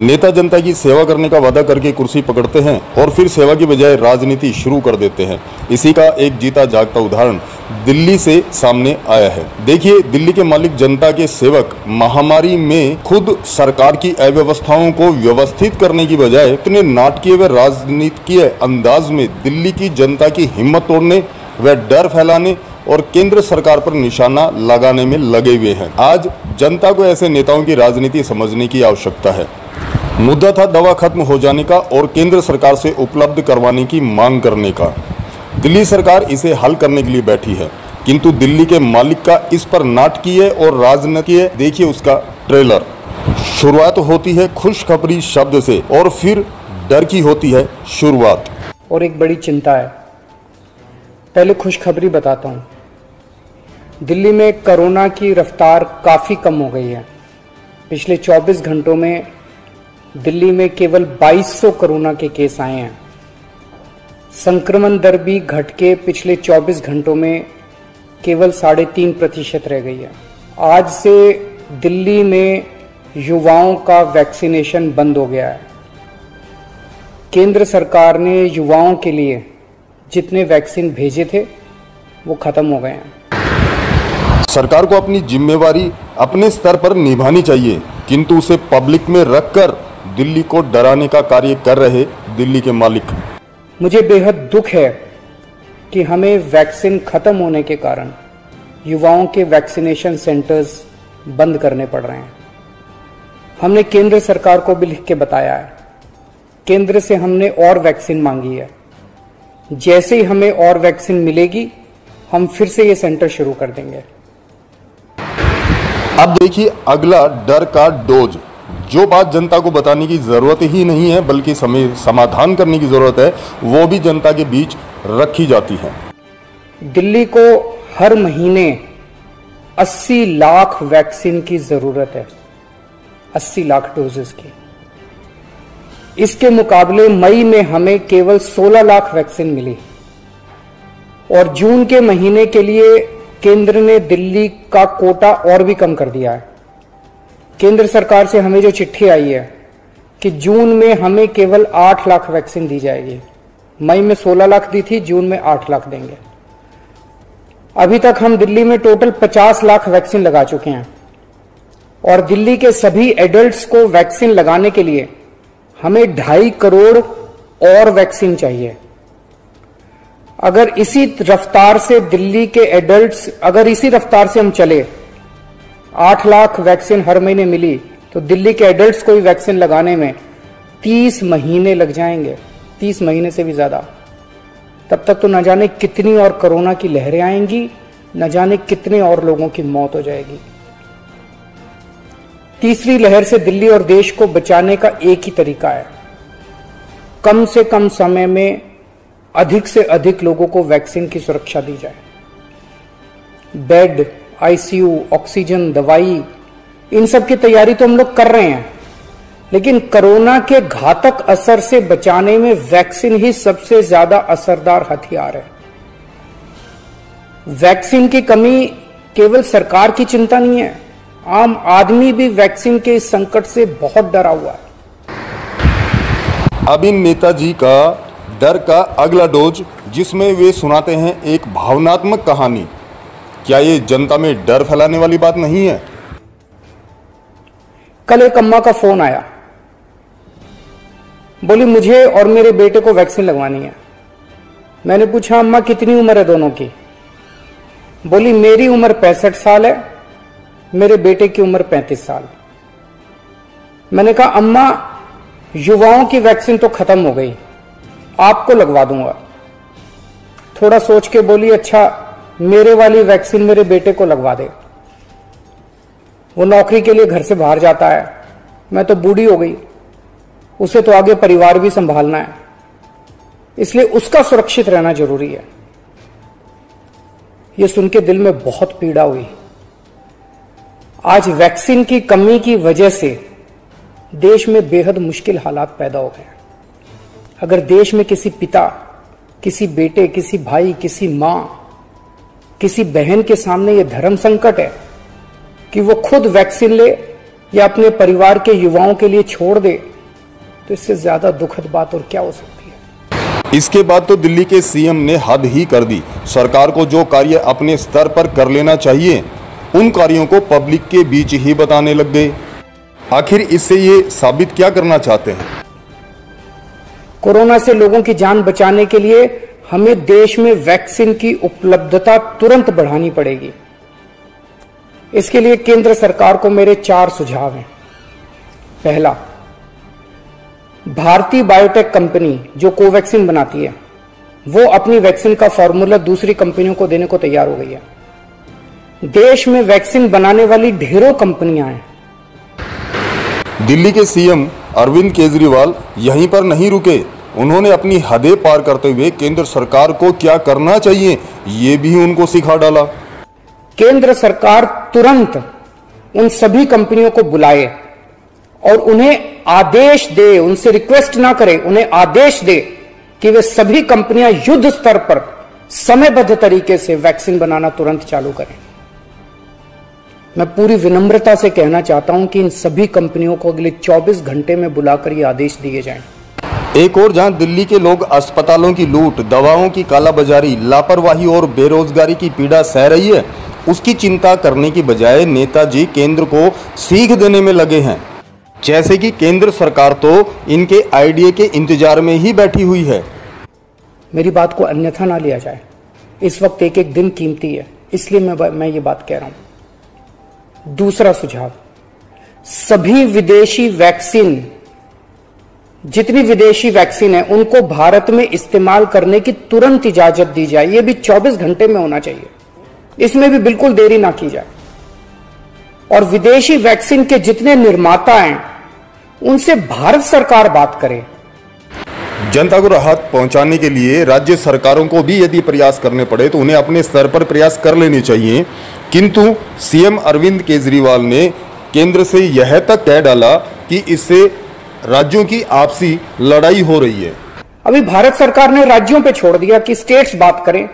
नेता जनता की सेवा करने का वादा करके कुर्सी पकड़ते हैं और फिर सेवा की बजाय राजनीति शुरू कर देते हैं। इसी का एक जीता जागता उदाहरण दिल्ली से सामने आया है। देखिए, दिल्ली के मालिक जनता के सेवक महामारी में खुद सरकार की अव्यवस्थाओं को व्यवस्थित करने की बजाय इतने नाटकीय व राजनीतिक अंदाज में दिल्ली की जनता की हिम्मत तोड़ने व डर फैलाने और केंद्र सरकार पर निशाना लगाने में लगे हुए हैं। आज जनता को ऐसे नेताओं की राजनीति समझने की आवश्यकता है। मुद्दा था दवा खत्म हो जाने का और केंद्र सरकार से उपलब्ध करवाने की मांग करने का। दिल्ली सरकार इसे हल करने के लिए बैठी है, किंतु दिल्ली के मालिक का इस पर नाटकीय और राजनीतिक देखिए उसका ट्रेलर। शुरुआत होती है खुशखबरी शब्द से और फिर डर की होती है शुरुआत। और एक बड़ी चिंता है। पहले खुशखबरी बताता हूँ। दिल्ली में कोरोना की रफ्तार काफ़ी कम हो गई है। पिछले 24 घंटों में दिल्ली में केवल 2200 कोरोना के केस आए हैं। संक्रमण दर भी घट के पिछले 24 घंटों में केवल 3.5% रह गई है। आज से दिल्ली में युवाओं का वैक्सीनेशन बंद हो गया है। केंद्र सरकार ने युवाओं के लिए जितने वैक्सीन भेजे थे वो खत्म हो गए हैं। सरकार को अपनी जिम्मेवारी अपने स्तर पर निभानी चाहिए, किंतु उसे पब्लिक में रखकर दिल्ली को डराने का कार्य कर रहे दिल्ली के मालिक। मुझे बेहद दुख है कि हमें वैक्सीन खत्म होने के कारण युवाओं के वैक्सीनेशन सेंटर्स बंद करने पड़ रहे हैं। हमने केंद्र सरकार को भी लिख के बताया है। केंद्र से हमने और वैक्सीन मांगी है। जैसे ही हमें और वैक्सीन मिलेगी हम फिर से ये सेंटर शुरू कर देंगे। अब देखिए अगला डर का डोज। जो बात जनता को बताने की जरूरत ही नहीं है बल्कि समाधान करने की जरूरत है, वो भी जनता के बीच रखी जाती है। दिल्ली को हर महीने 80 लाख वैक्सीन की जरूरत है। 80 लाख डोजेस की। इसके मुकाबले मई में हमें केवल 16 लाख वैक्सीन मिली और जून के महीने के लिए केंद्र ने दिल्ली का कोटा और भी कम कर दिया है। केंद्र सरकार से हमें जो चिट्ठी आई है कि जून में हमें केवल 8 लाख वैक्सीन दी जाएगी। मई में 16 लाख दी थी, जून में 8 लाख देंगे। अभी तक हम दिल्ली में टोटल 50 लाख वैक्सीन लगा चुके हैं और दिल्ली के सभी एडल्ट्स को वैक्सीन लगाने के लिए हमें 2.5 करोड़ और वैक्सीन चाहिए। अगर इसी रफ्तार से दिल्ली के एडल्ट्स, अगर इसी रफ्तार से हम चले, 8 लाख वैक्सीन हर महीने मिली तो दिल्ली के एडल्ट्स को भी वैक्सीन लगाने में 30 महीने लग जाएंगे, 30 महीने से भी ज्यादा। तब तक तो न जाने कितनी और कोरोना की लहरें आएंगी, न जाने कितने और लोगों की मौत हो जाएगी। तीसरी लहर से दिल्ली और देश को बचाने का एक ही तरीका है, कम से कम समय में अधिक से अधिक लोगों को वैक्सीन की सुरक्षा दी जाए। बेड, आईसीयू, ऑक्सीजन, दवाई, इन सब की तैयारी तो हम लोग कर रहे हैं, लेकिन कोरोना के घातक असर से बचाने में वैक्सीन ही सबसे ज्यादा असरदार हथियार है। वैक्सीन की कमी केवल सरकार की चिंता नहीं है, आम आदमी भी वैक्सीन के इस संकट से बहुत डरा हुआ है। अब इन नेताजी का डर का अगला डोज, जिसमें वे सुनाते हैं एक भावनात्मक कहानी। क्या ये जनता में डर फैलाने वाली बात नहीं है? कल एक अम्मा का फोन आया, बोली मुझे और मेरे बेटे को वैक्सीन लगवानी है। मैंने पूछा अम्मा कितनी उम्र है दोनों की? बोली मेरी उम्र 65 साल है, मेरे बेटे की उम्र 35 साल। मैंने कहा अम्मा युवाओं की वैक्सीन तो खत्म हो गई, आपको लगवा दूंगा। थोड़ा सोच के बोली अच्छा मेरे वाली वैक्सीन मेरे बेटे को लगवा दे। वो नौकरी के लिए घर से बाहर जाता है, मैं तो बूढ़ी हो गई, उसे तो आगे परिवार भी संभालना है, इसलिए उसका सुरक्षित रहना जरूरी है। यह सुन के दिल में बहुत पीड़ा हुई। आज वैक्सीन की कमी की वजह से देश में बेहद मुश्किल हालात पैदा हो गए। अगर देश में किसी पिता, किसी बेटे, किसी भाई, किसी मां, किसी बहन के सामने यह धर्म संकट है कि वो खुद वैक्सीन ले या अपने परिवार के युवाओं के लिए छोड़ दे तो इससे ज्यादा दुखद बात और क्या हो सकती है। इसके बाद तो दिल्ली के सीएम ने हद ही कर दी। सरकार को जो कार्य अपने स्तर पर कर लेना चाहिए उन कार्यों को पब्लिक के बीच ही बताने लग गए। आखिर इससे ये साबित क्या करना चाहते हैं? कोरोना से लोगों की जान बचाने के लिए हमें देश में वैक्सीन की उपलब्धता तुरंत बढ़ानी पड़ेगी। इसके लिए केंद्र सरकार को मेरे 4 सुझाव हैं। पहला, भारतीय बायोटेक कंपनी जो कोवैक्सीन बनाती है वो अपनी वैक्सीन का फॉर्मूला दूसरी कंपनियों को देने को तैयार हो गई है। देश में वैक्सीन बनाने वाली ढेरों कंपनियां हैं। दिल्ली के सीएम अरविंद केजरीवाल यहीं पर नहीं रुके। उन्होंने अपनी हदें पार करते हुए केंद्र सरकार को क्या करना चाहिए ये भी उनको सिखा डाला। केंद्र सरकार तुरंत उन सभी कंपनियों को बुलाए और उन्हें आदेश दे, उनसे रिक्वेस्ट ना करे, उन्हें आदेश दे कि वे सभी कंपनियां युद्ध स्तर पर समयबद्ध तरीके से वैक्सीन बनाना तुरंत चालू करें। मैं पूरी विनम्रता से कहना चाहता हूं कि इन सभी कंपनियों को अगले 24 घंटे में बुलाकर ये आदेश दिए जाएं। एक और जहां दिल्ली के लोग अस्पतालों की लूट, दवाओं की कालाबाजारी, लापरवाही और बेरोजगारी की पीड़ा सह रही है, उसकी चिंता करने की बजाय नेताजी केंद्र को सीख देने में लगे हैं। जैसे कि केंद्र सरकार तो इनके आइडिया के इंतजार में ही बैठी हुई है। मेरी बात को अन्यथा ना लिया जाए। इस वक्त एक एक दिन कीमती है, इसलिए मैं ये बात कह रहा हूं। दूसरा सुझाव, सभी विदेशी वैक्सीन, जितनी विदेशी वैक्सीन है उनको भारत में इस्तेमाल करने की तुरंत इजाजत दी जाए। यह भी 24 घंटे में होना चाहिए, इसमें भी बिल्कुल देरी ना की जाए। और विदेशी वैक्सीन के जितने निर्माता हैं उनसे भारत सरकार बात करे। जनता को राहत पहुंचाने के लिए राज्य सरकारों को भी यदि प्रयास करने पड़े तो उन्हें अपने स्तर पर प्रयास कर लेने चाहिए। किंतु सीएम अरविंद केजरीवाल ने केंद्र से यह तक कह डाला कि इससे राज्यों की आपसी लड़ाई हो रही है। अभी भारत सरकार ने राज्यों पे छोड़ दिया कि स्टेट्स बात करें,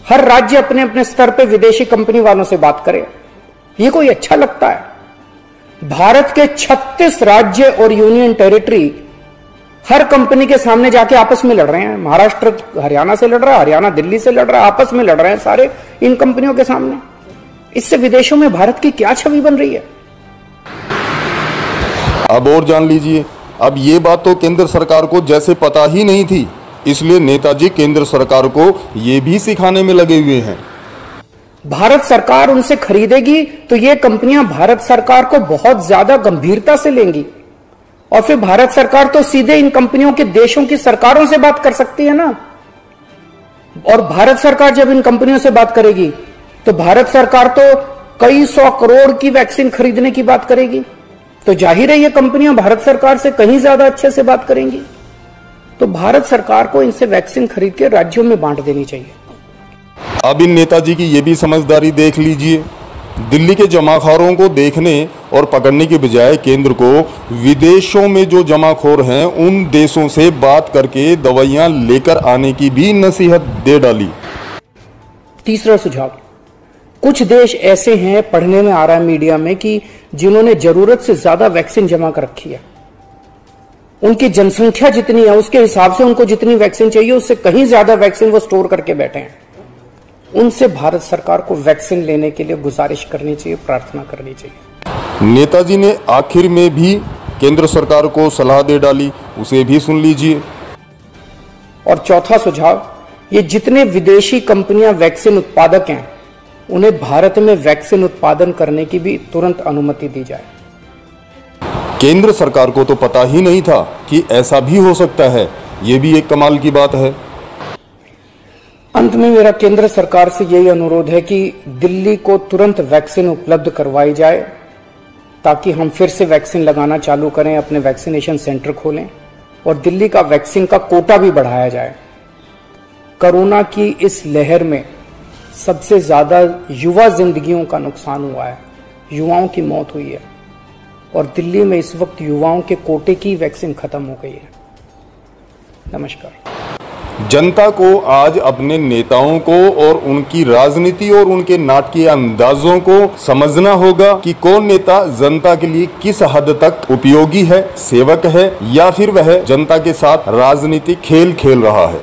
हर राज्य अपने अपने स्तर पे विदेशी कंपनी वालों से बात करे। ये कोई अच्छा लगता है? भारत के 36 राज्य और यूनियन टेरिटरी हर कंपनी के सामने जाके आपस में लड़ रहे हैं। महाराष्ट्र हरियाणा से लड़ रहा है, हरियाणा दिल्ली से लड़ रहा है, आपस में लड़ रहे हैं सारे इन कंपनियों के सामने। इससे विदेशों में भारत की क्या छवि बन रही है? अब और जान लीजिए, अब ये बात तो केंद्र सरकार को जैसे पता ही नहीं थी, इसलिए नेताजी केंद्र सरकार को ये भी सिखाने में लगे हुए हैं। भारत सरकार उनसे खरीदेगी तो ये कंपनियां भारत सरकार को बहुत ज्यादा गंभीरता से लेंगी और फिर भारत सरकार तो सीधे इन कंपनियों के देशों की सरकारों से बात कर सकती है ना। और भारत सरकार जब इन कंपनियों से बात करेगी तो भारत सरकार तो कई 100 करोड़ की वैक्सीन खरीदने की बात करेगी, तो जाहिर है ये कंपनियां भारत सरकार से कहीं ज्यादा अच्छे से बात करेंगी। तो भारत सरकार को इनसे वैक्सीन खरीद के राज्यों में बांट देनी चाहिए। अब इन नेताजी की ये भी समझदारी देख लीजिए। दिल्ली के जमाखोरों को देखने और पकड़ने के बजाय केंद्र को विदेशों में जो जमाखोर हैं उन देशों से बात करके दवाइयां लेकर आने की भी नसीहत दे डाली। तीसरा सुझाव, कुछ देश ऐसे हैं, पढ़ने में आ रहा है मीडिया में, कि जिन्होंने जरूरत से ज्यादा वैक्सीन जमा कर रखी है। उनकी जनसंख्या जितनी है उसके हिसाब से उनको जितनी वैक्सीन चाहिए उससे कहीं ज्यादा वैक्सीन वो स्टोर करके बैठे हैं। उनसे भारत सरकार को वैक्सीन लेने के लिए गुजारिश करनी चाहिए, प्रार्थना करनी चाहिए। नेताजी ने आखिर में भी केंद्र सरकार को सलाह दे डाली, उसे भी सुन लीजिए। और चौथा सुझाव, ये जितने विदेशी कंपनियां वैक्सीन उत्पादक हैं उन्हें भारत में वैक्सीन उत्पादन करने की भी तुरंत अनुमति दी जाए। केंद्र सरकार को तो पता ही नहीं था कि ऐसा भी हो सकता है, ये भी एक कमाल की बात है। अंत में मेरा केंद्र सरकार से यही अनुरोध है कि दिल्ली को तुरंत वैक्सीन उपलब्ध करवाई जाए ताकि हम फिर से वैक्सीन लगाना चालू करें, अपने वैक्सीनेशन सेंटर खोलें और दिल्ली का वैक्सीन का कोटा भी बढ़ाया जाए। कोरोना की इस लहर में सबसे ज्यादा युवा जिंदगियों का नुकसान हुआ है, युवाओं की मौत हुई है और दिल्ली में इस वक्त युवाओं के कोटे की वैक्सीन खत्म हो गई है। नमस्कार। जनता को आज अपने नेताओं को और उनकी राजनीति और उनके नाटकीय अंदाजों को समझना होगा कि कौन नेता जनता के लिए किस हद तक उपयोगी है, सेवक है, या फिर वह जनता के साथ राजनीतिक खेल खेल रहा है।